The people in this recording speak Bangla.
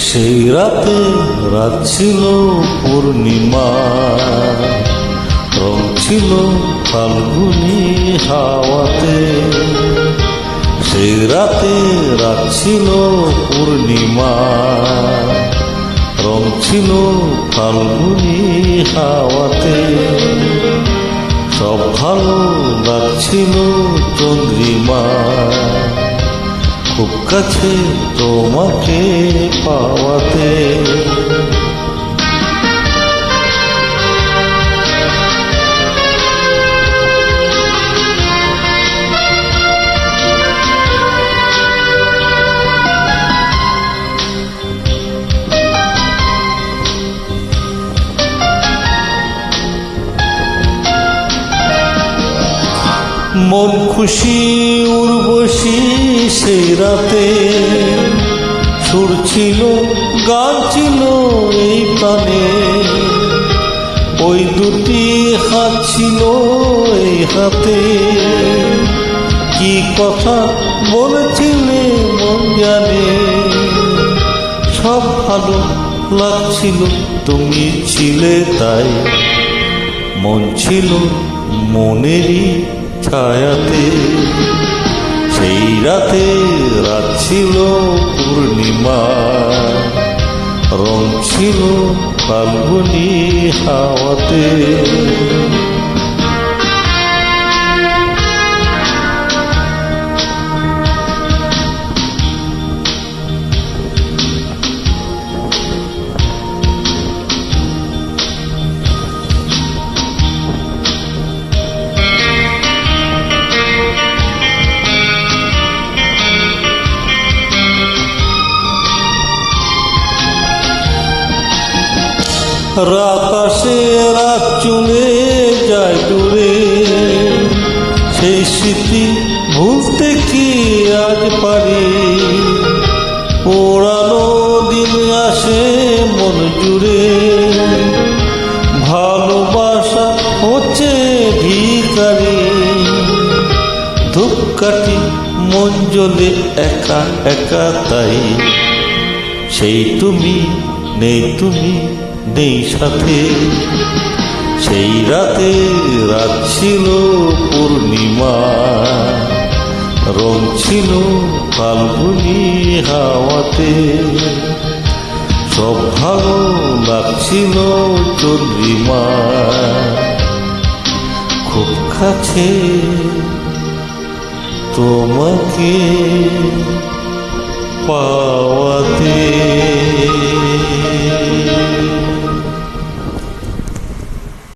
সেই রাতে রাত ছিল পূর্ণিমা, রং ছিল ফাল্গুনি হাওয়াতে। সেই রাতে রাত ছিল পূর্ণিমা, রং ছিল ফাল্গুনি হাওয়াতে। সব ভালো লাগছিল চন্দ্রিমা, খুব কাছে তোমাকে পাওয়াতে। মন খুশি উর্বশী সেই রাতে, সুর ছিল গান ছিল এই প্রাণে। ওই দুটি হাত ছিল এই হাতে, কি কথা বলেছিলে মন জানে। সব ভালো লাগছিল তুমি ছিলে তাই, মন ছিল মনেরই ছায়াতে। সেই রাতে রাত ছিল পূর্ণিমা, রং ছিল ফাল্গুনি হাওয়াতে। আকাশে রাত চলে যায় দূরে, সেই স্মৃতি ভুলতে কি আজ পারি। পোড়ানো দিন আসে মন জুড়ে, ভালোবাসা হচ্ছে ভিখারি। ধূপকাঠি মন জ্বলে একা একা তাই, সেই তুমি নেই তুমি নেই সাথে। সেই রাতে রাত ছিল পূর্ণিমা, রং ছিল ফাল্গুনি হাওয়াতে। সব ভালো লাগছিল চন্দ্রিমা, খুব কাছে তোমাকে পাওয়াতে।